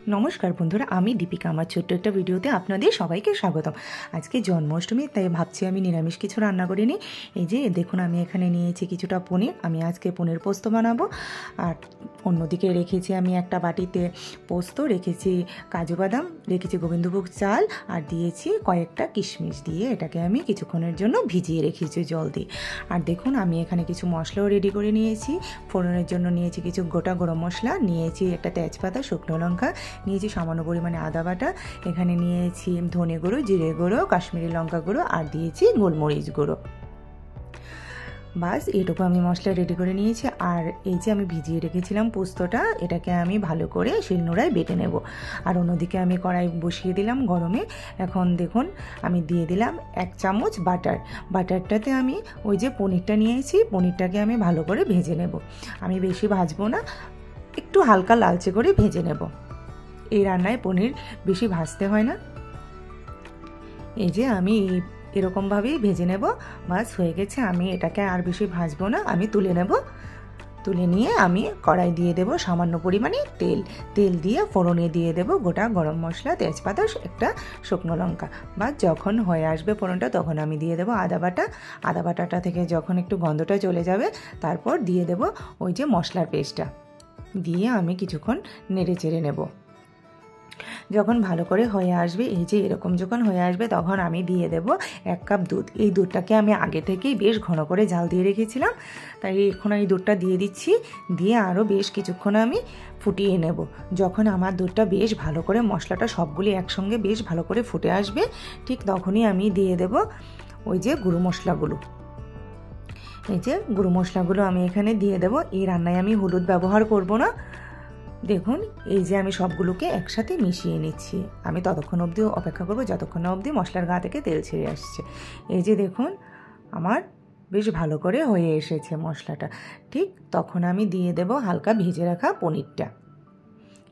নমস্কার বন্ধুরা, আমি দীপিকা। আমার ছোট্ট একটা ভিডিওতে আপনাদের সবাইকে স্বাগতম। আজকে জন্মাষ্টমী, তাই ভাবছি আমি নিরামিষ কিছু রান্না করে নিই। এই যে দেখুন, আমি এখানে নিয়েছি কিছুটা পনির। আমি আজকে পনির পোস্ত বানাবো। আর অন্যদিকে রেখেছি আমি একটা বাটিতে পোস্ত, রেখেছি কাজু বাদাম, রেখেছি গোবিন্দভোগ চাল, আর দিয়েছি কয়েকটা কিশমিশ। দিয়ে এটাকে আমি কিছুক্ষণের জন্য ভিজিয়ে রেখেছি জল দিয়ে। আর দেখুন, আমি এখানে কিছু মশলাও রেডি করে নিয়েছি। ফোড়নের জন্য নিয়েছি কিছু গোটা গরম মশলা, নিয়েছি একটা তেজপাতা, শুকনো লঙ্কা, নিয়েছি সামান্য পরিমাণে আদা বাটা, এখানে নিয়েছি ধনে গুঁড়ো, জিরে গুঁড়ো, কাশ্মীরি লঙ্কা গুঁড়ো, আর দিয়েছি গোলমরিচ গুঁড়ো। বাস এটুকু আমি মশলা রেডি করে নিয়েছি। আর এই যে আমি ভিজিয়ে রেখেছিলাম পোস্তটা, এটাকে আমি ভালো করে শিলনোড়ায় বেটে নেব। আর অন্যদিকে আমি কড়াই বসিয়ে দিলাম গরমে। এখন দেখুন, আমি দিয়ে দিলাম 1 চামচ বাটার। বাটারটাতে আমি ওই যে পনিরটা নিয়েছি, পনিরটাকে আমি ভালো করে ভেজে নেব। আমি বেশি ভাজবো না, একটু হালকা লালচে করে ভেজে নেব। এই রান্নায় পনির বেশি ভাজতে হয় না। এই যে আমি এরকমভাবেই ভেজে নেব। বাস হয়ে গেছে। আমি এটাকে আর বেশি ভাজবো না, আমি তুলে নেব। তুলে নিয়ে আমি কড়াই দিয়ে দেব সামান্য পরিমাণে তেল। তেল দিয়ে ফোড়নে দিয়ে দেব গোটা গরম মশলা, তেজপাতা, একটা শুকনো লঙ্কা। বা যখন হয়ে আসবে ফোড়নটা, তখন আমি দিয়ে দেব আদা বাটা। আদা বাটাটা থেকে যখন একটু গন্ধটা চলে যাবে, তারপর দিয়ে দেব ওই যে মশলার পেস্টটা। দিয়ে আমি কিছুক্ষণ নেড়ে চেড়ে নেব। যখন ভালো করে হয়ে আসবে, এই যে এরকম যখন হয়ে আসবে, তখন আমি দিয়ে দেব 1 কাপ দুধ। এই দুধটাকে আমি আগে থেকেই বেশ ঘন করে জাল দিয়ে রেখেছিলাম, তাই এখন এই দুধটা দিয়ে দিচ্ছি। দিয়ে আরও বেশ কিছুক্ষণ আমি ফুটিয়ে নেব। যখন আমার দুধটা বেশ ভালো করে, মশলাটা সবগুলি একসঙ্গে বেশ ভালো করে ফুটে আসবে, ঠিক তখনই আমি দিয়ে দেব ওই যে গুঁড়ো মশলাগুলো। এই যে গুঁড়ো মশলাগুলো আমি এখানে দিয়ে দেব। এই রান্নায় আমি হলুদ ব্যবহার করব না। দেখুন, এই যে আমি সবগুলোকে একসাথে মিশিয়ে নিচ্ছি। আমি ততক্ষণ অবধি অপেক্ষা করব যতক্ষণ না অবধি মশলার গা থেকে তেল ছেড়ে আসছে। এই যে দেখুন, আমার বেশ ভালো করে হয়ে এসেছে মশলাটা। ঠিক তখন আমি দিয়ে দেব হালকা ভেজে রাখা পনিরটা।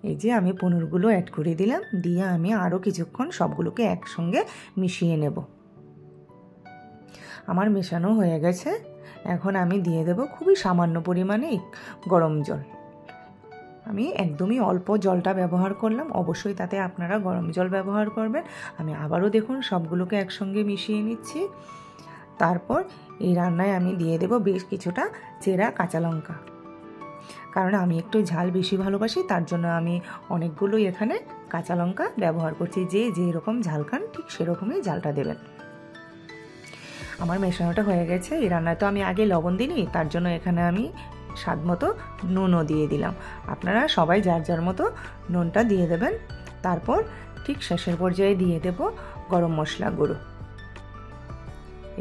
এই যে আমি পনিরগুলো অ্যাড করে দিলাম। দিয়ে আমি আরও কিছুক্ষণ সবগুলোকে একসঙ্গে মিশিয়ে নেব। আমার মেশানো হয়ে গেছে। এখন আমি দিয়ে দেব খুবই সামান্য পরিমাণে গরম জল। আমি একদমই অল্প জলটা ব্যবহার করলাম, অবশ্যই তাতে আপনারা গরম জল ব্যবহার করবেন। আমি আবারও দেখুন সবগুলোকে একসঙ্গে মিশিয়ে নিচ্ছি। তারপর এই রান্নায় আমি দিয়ে দেব বেশ কিছুটা চেরা কাঁচা লঙ্কা, কারণ আমি একটু ঝাল বেশি ভালোবাসি, তার জন্য আমি অনেকগুলোই এখানে কাঁচা লঙ্কা ব্যবহার করছি। যে যেরকম ঝাল খান, ঠিক সেরকমই ঝালটা দেবেন। আমার মেশানোটা হয়ে গেছে। এই রান্নায় তো আমি আগে লবণ দিইনি, তার জন্য এখানে আমি স্বাদ মতো নুনও দিয়ে দিলাম। আপনারা সবাই যার যার মতো নুনটা দিয়ে দেবেন। তারপর ঠিক শেষের পর্যায়ে দিয়ে দেব গরম মশলা গুঁড়ো।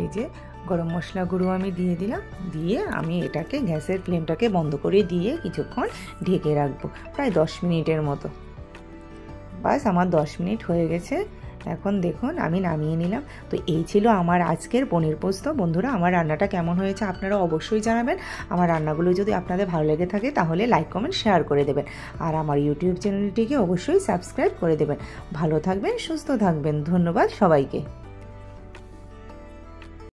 এই যে গরম মশলা গুঁড়ো আমি দিয়ে দিলাম। দিয়ে আমি এটাকে গ্যাসের ফ্লেমটাকে বন্ধ করে দিয়ে কিছুক্ষণ ঢেকে রাখবো, প্রায় 10 মিনিটের মতো। বাস আমার 10 মিনিট হয়ে গেছে। এখন দেখুন আমি নামিয়ে নিলাম। তো এই ছিল আমার আজকের পনির পোস্ত। বন্ধুরা, আমার রান্নাটা কেমন হয়েছে আপনারা অবশ্যই জানাবেন। আমার রান্নাগুলো যদি আপনাদের ভালো লেগে থাকে, তাহলে লাইক, কমেন্ট, শেয়ার করে দেবেন। আর আমার ইউটিউব চ্যানেলটিকে অবশ্যই সাবস্ক্রাইব করে দেবেন। ভালো থাকবেন, সুস্থ থাকবেন। ধন্যবাদ সবাইকে।